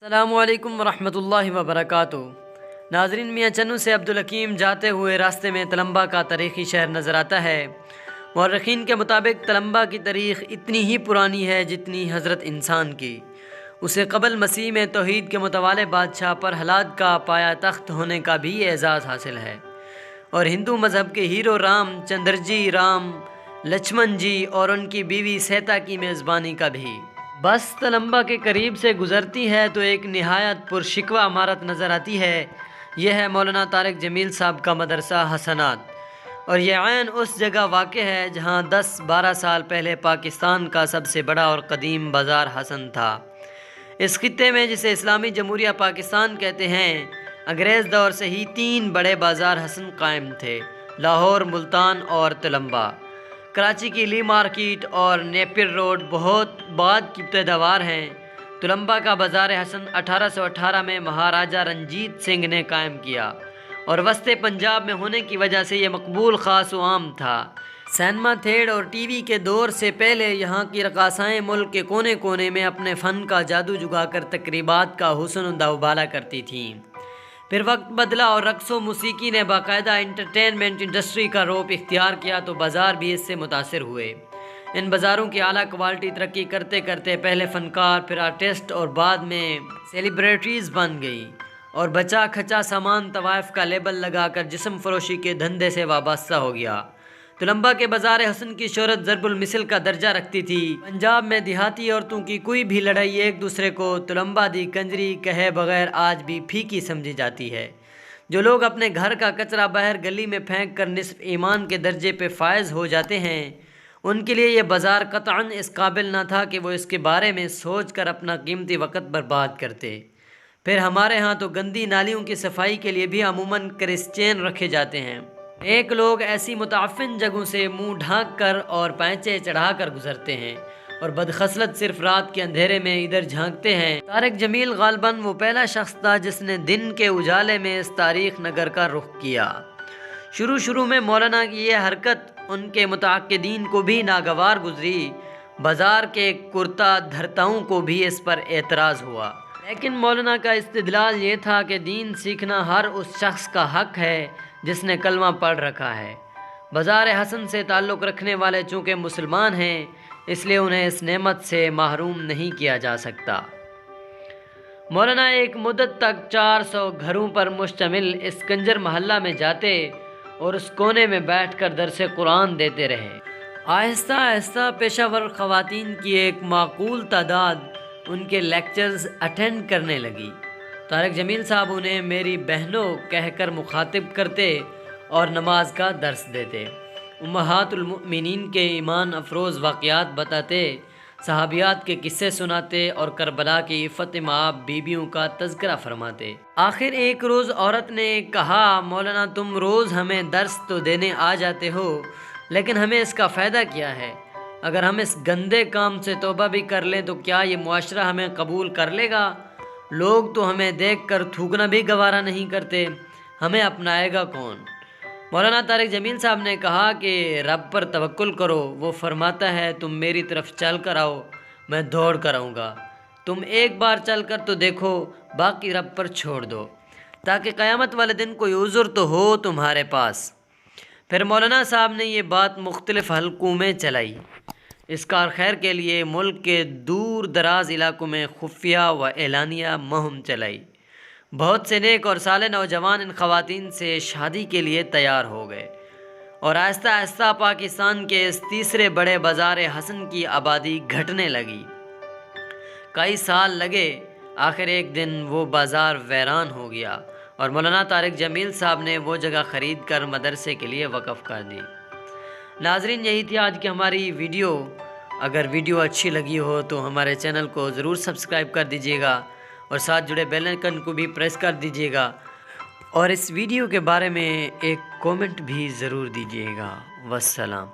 السلام علیکم ورحمۃ اللہ وبرکاتہ۔ ناظرین، میاں چنو سے عبدالحکیم جاتے ہوئے راستے میں تلمبہ کا تاریخی شہر نظر آتا ہے۔ مورخین کے مطابق تلمبہ کی تاریخ اتنی ہی پرانی ہے جتنی حضرت انسان کی۔ اسے قبل مسیح میں توحید کے متوالے بادشاہ پرہلاد کا پایا تخت ہونے کا بھی اعزاز حاصل ہے، اور ہندو مذہب کے ہیرو رام چندر جی رام لچھمن جی اور ان کی بیوی سیتا کی میزبانی کا بھی۔ بس تلمبہ کے قریب سے گزرتی ہے تو ایک نہایت پرشکوہ عمارت نظر آتی ہے۔ یہ ہے مولانا طارق جمیل صاحب کا مدرسہ حسنات، اور یہ عین اس جگہ واقع ہے جہاں 10-12 سال پہلے پاکستان کا سب سے بڑا اور قدیم بازار حسن تھا۔ اس خطے میں، جسے اسلامی جمہوریہ پاکستان کہتے ہیں، انگریز دور سے ہی 3 بڑے بازار حسن قائم تھے: لاہور، ملتان اور تلمبہ۔ کراچی کی لی مارکیٹ اور نیپر روڈ بہت بعد کی پیداوار ہیں۔ تلمبہ کا بازار حسن 1818 میں مہاراجہ رنجیت سنگھ نے قائم کیا، اور وسط پنجاب میں ہونے کی وجہ سے یہ مقبول، خاص و عام تھا۔ سینما تھیٹر اور ٹی وی کے دور سے پہلے یہاں کی رقاصائیں ملک کے کونے کونے میں اپنے فن کا جادو جگا کر تقریبات کا حسن دوبالا کرتی تھیں۔ پھر وقت بدلا اور رقص و موسیقی نے باقاعدہ انٹرٹینمنٹ انڈسٹری کا روپ اختیار کیا تو بازار بھی اس سے متاثر ہوئے۔ ان بازاروں کی اعلیٰ کوالٹی ترقی کرتے کرتے پہلے فنکار، پھر آرٹسٹ اور بعد میں سیلیبریٹیز بن گئی، اور بچا کھچا سامان طوائف کا لیبل لگا کر جسم فروشی کے دھندے سے وابستہ ہو گیا۔ تلمبہ کے بازار حسن کی شہرت ضرب المثل کا درجہ رکھتی تھی۔ پنجاب میں دیہاتی عورتوں کی کوئی بھی لڑائی ایک دوسرے کو تلمبہ دی کنجری کہے بغیر آج بھی پھیکی سمجھی جاتی ہے۔ جو لوگ اپنے گھر کا کچرا باہر گلی میں پھینک کر نصف ایمان کے درجے پہ فائز ہو جاتے ہیں، ان کے لیے یہ بازار قطعاً اس قابل نہ تھا کہ وہ اس کے بارے میں سوچ کر اپنا قیمتی وقت برباد کرتے۔ پھر ہمارے ہاں تو گندی نالیوں کی صفائی کے لیے بھی عموماً کرسچین رکھے جاتے ہیں۔ ایک لوگ ایسی متعفن جگہوں سے منہ ڈھانک کر اور پائچے چڑھا کر گزرتے ہیں، اور بدخصلت صرف رات کے اندھیرے میں ادھر جھانکتے ہیں۔ طارق جمیل غالباً وہ پہلا شخص تھا جس نے دن کے اجالے میں اس تاریخ نگر کا رخ کیا۔ شروع میں مولانا کی یہ حرکت ان کے متعاقدین کو بھی ناگوار گزری۔ بازار کے کرتا دھرتاؤں کو بھی اس پر اعتراض ہوا، لیکن مولانا کا استدلال یہ تھا کہ دین سیکھنا ہر اس شخص کا حق ہے جس نے کلمہ پڑھ رکھا ہے۔ بازار حسن سے تعلق رکھنے والے چونکہ مسلمان ہیں، اس لیے انہیں اس نعمت سے محروم نہیں کیا جا سکتا۔ مولانا ایک مدت تک 400 گھروں پر مشتمل اس کنجر محلہ میں جاتے اور اس کونے میں بیٹھ کر درس قرآن دیتے رہے۔ آہستہ آہستہ پیشہ ور خواتین کی ایک معقول تعداد ان کے لیکچرز اٹینڈ کرنے لگی۔ طارق جمیل صاحب انہیں میری بہنوں کہہ کر مخاطب کرتے اور نماز کا درس دیتے، امہات المؤمنین کے ایمان افروز واقعات بتاتے، صحابیات کے قصے سناتے اور کربلا کی عفت مآب بیویوں کا تذکرہ فرماتے۔ آخر ایک روز عورت نے کہا، مولانا تم روز ہمیں درس تو دینے آ جاتے ہو، لیکن ہمیں اس کا فائدہ کیا ہے؟ اگر ہم اس گندے کام سے توبہ بھی کر لیں تو کیا یہ معاشرہ ہمیں قبول کر لے گا؟ لوگ تو ہمیں دیکھ کر تھوکنا بھی گوارا نہیں کرتے، ہمیں اپنائے گا کون؟ مولانا طارق جمیل صاحب نے کہا کہ رب پر توکل کرو، وہ فرماتا ہے تم میری طرف چل کر آؤ، میں دوڑ کر آؤں گا، تم ایک بار چل کر تو دیکھو، باقی رب پر چھوڑ دو، تاکہ قیامت والے دن کوئی عذر تو ہو تمہارے پاس۔ پھر مولانا صاحب نے یہ بات مختلف حلقوں میں چلائی۔ اس کار خیر کے لیے ملک کے دور دراز علاقوں میں خفیہ و اعلانیہ مہم چلائی۔ بہت سے نیک اور صالح نوجوان ان خواتین سے شادی کے لیے تیار ہو گئے، اور آہستہ آہستہ پاکستان کے اس تیسرے بڑے بازار حسن کی آبادی گھٹنے لگی۔ کئی سال لگے، آخر ایک دن وہ بازار ویران ہو گیا، اور مولانا طارق جمیل صاحب نے وہ جگہ خرید کر مدرسے کے لیے وقف کر دی۔ ناظرین، یہی تھی آج کی ہماری ویڈیو۔ اگر ویڈیو اچھی لگی ہو تو ہمارے چینل کو ضرور سبسکرائب کر دیجیے گا، اور ساتھ جڑے بیل آئیکن کو بھی پریس کر دیجیے گا، اور اس ویڈیو کے بارے میں ایک کومنٹ بھی ضرور دیجیے گا۔ والسلام۔